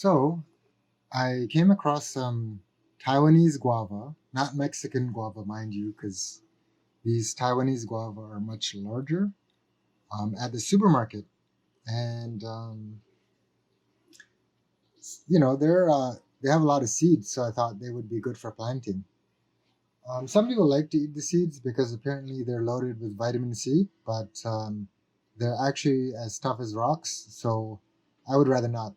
So I came across some Taiwanese guava, not Mexican guava, mind you, because these Taiwanese guava are much larger at the supermarket. And, they have a lot of seeds, so I thought they would be good for planting. Some people like to eat the seeds because apparently they're loaded with vitamin C, but they're actually as tough as rocks, so I would rather not.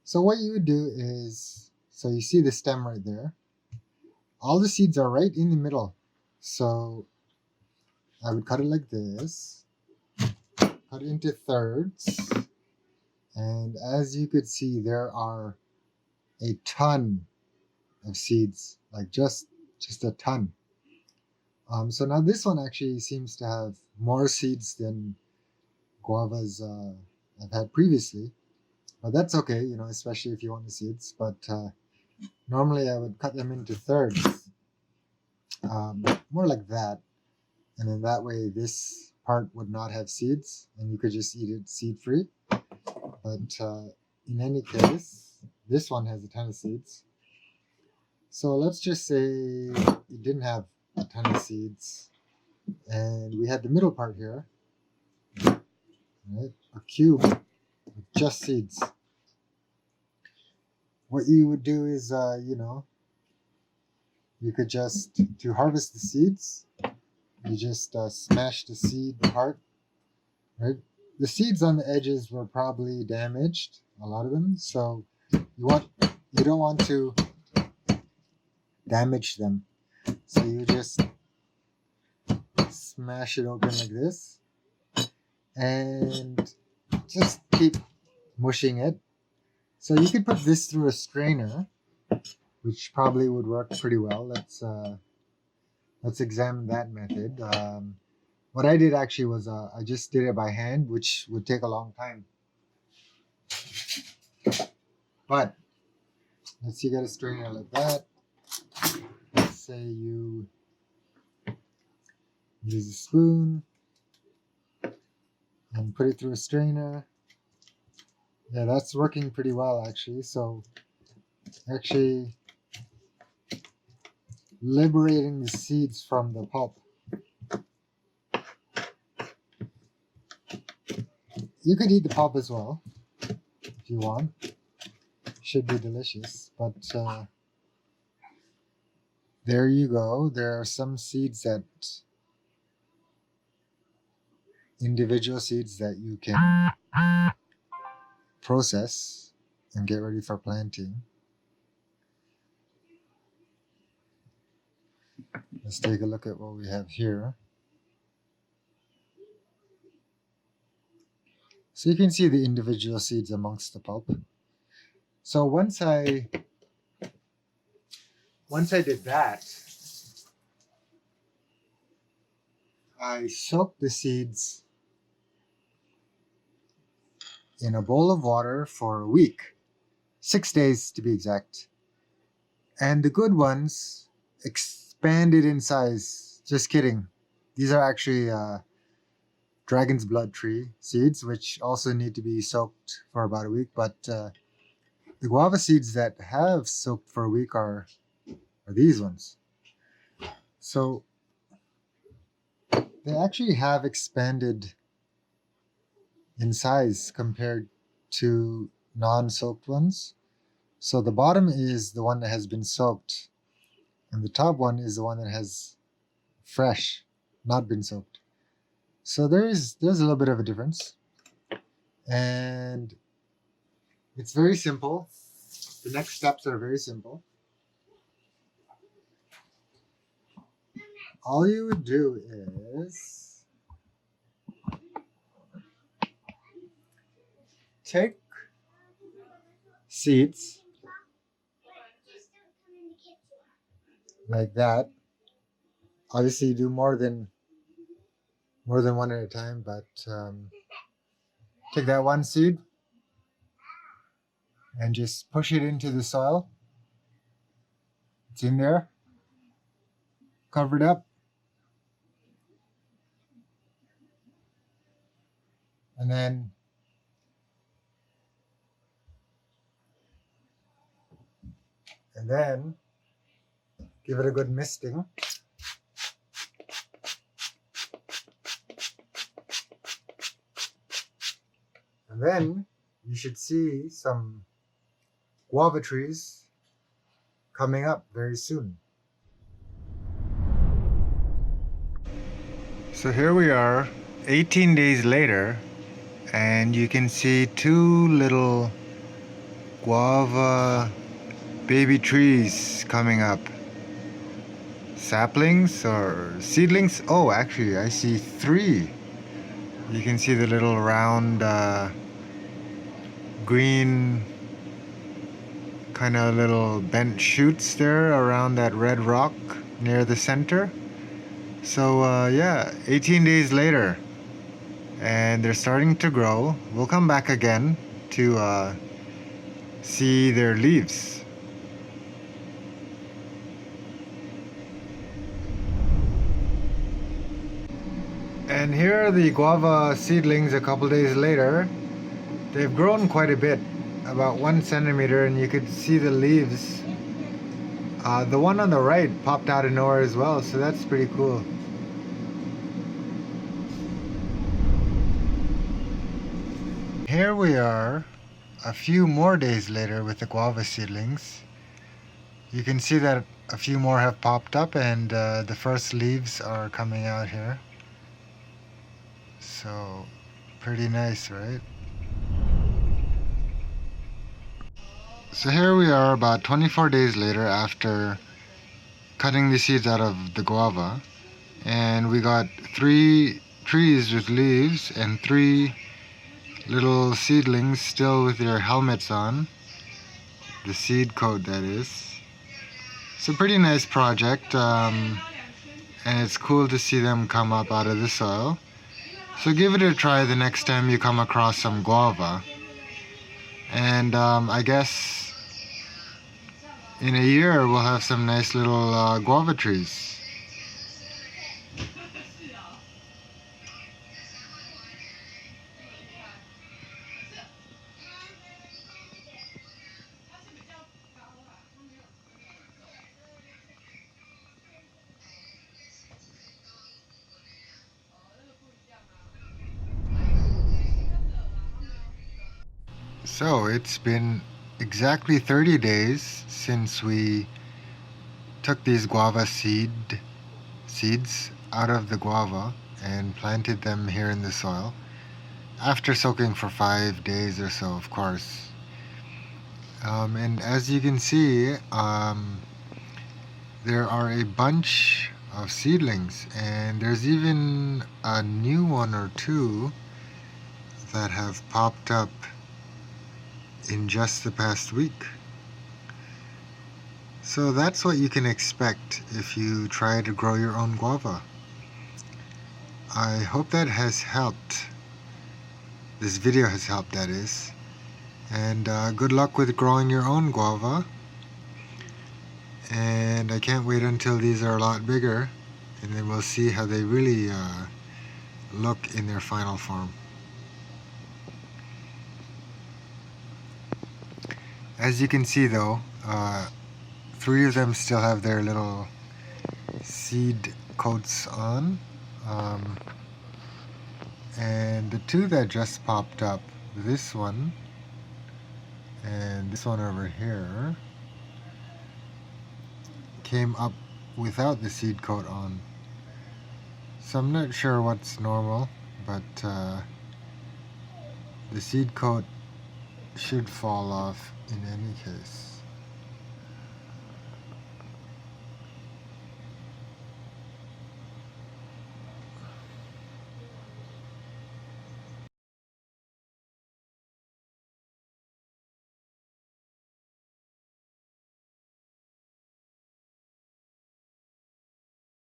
So what you would do is, so you see the stem right there. All the seeds are right in the middle. So I would cut it like this, cut it into thirds, and as you could see, there are a ton of seeds, like just a ton. So now this one actually seems to have more seeds than guavas I've had previously, but that's okay, especially if you want the seeds. But normally I would cut them into thirds, more like that, and then that way this part would not have seeds, and you could just eat it seed free. But in any case, this one has a ton of seeds. So let's just say it didn't have a ton of seeds, and we had the middle part here, right? A cube with just seeds. What you would do is, you could just, to harvest the seeds, you just smash the seed part, right? The seeds on the edges were probably damaged, a lot of them, so you don't want to damage them. So you just smash it open like this and just keep mushing it. So you could put this through a strainer, which probably would work pretty well. Let's examine that method. What I did actually was I just did it by hand, which would take a long time. But let's see, you get a strainer like that. Let's say you use a spoon and put it through a strainer. Yeah, that's working pretty well actually. So actually liberating the seeds from the pulp. You could eat the pulp as well if you want. Should be delicious. But there you go. There are some seeds that individual seeds that you can process and get ready for planting. Let's take a look at what we have here. So you can see the individual seeds amongst the pulp. So once I did that, I soaked the seeds in a bowl of water for a week, 6 days to be exact. And the good ones expanded in size. Just kidding. These are actually dragon's blood tree seeds, which also need to be soaked for about a week. But the guava seeds that have soaked for a week are these ones. So they actually have expanded in size compared to non-soaked ones. So the bottom is the one that has been soaked, and the top one is the one that has fresh, not been soaked. So there's a little bit of a difference, and it's very simple. The next steps are very simple. All you would do is take seeds like that. Obviously, do more than one at a time, but take that one seed and just push it into the soil. It's in there, covered up, and then And then give it a good misting. And then you should see some guava trees coming up very soon. So here we are, 18 days later, and you can see two little guava baby trees coming up. Saplings or seedlings? Oh, actually, I see three. You can see the little round green kind of little bent shoots there around that red rock near the center. So yeah, 18 days later, and they're starting to grow. We'll come back again to see their leaves. And here are the guava seedlings a couple days later. They've grown quite a bit, about 1 centimeter, and you could see the leaves. The one on the right popped out of nowhere as well, so that's pretty cool. Here we are a few more days later with the guava seedlings. You can see that a few more have popped up, and the first leaves are coming out here. So pretty nice, right? So here we are about 24 days later after cutting the seeds out of the guava, and we got 3 trees with leaves and 3 little seedlings still with their helmets on, the seed coat that is. It's a pretty nice project, and it's cool to see them come up out of the soil. So give it a try the next time you come across some guava. And I guess in a year we'll have some nice little guava trees. So it's been exactly 30 days since we took these guava seeds out of the guava and planted them here in the soil, after soaking for 5 days or so, of course. And as you can see, there are a bunch of seedlings, and there's even a new one or two that have popped up in just the past week. So that's what you can expect if you try to grow your own guava. I hope that has helped. This video has helped, that is. And good luck with growing your own guava. And I can't wait until these are a lot bigger, and then we'll see how they really look in their final form. As you can see though, 3 of them still have their little seed coats on. And the 2 that just popped up, this one and this one over here, came up without the seed coat on. So I'm not sure what's normal, but the seed coat should fall off in any case.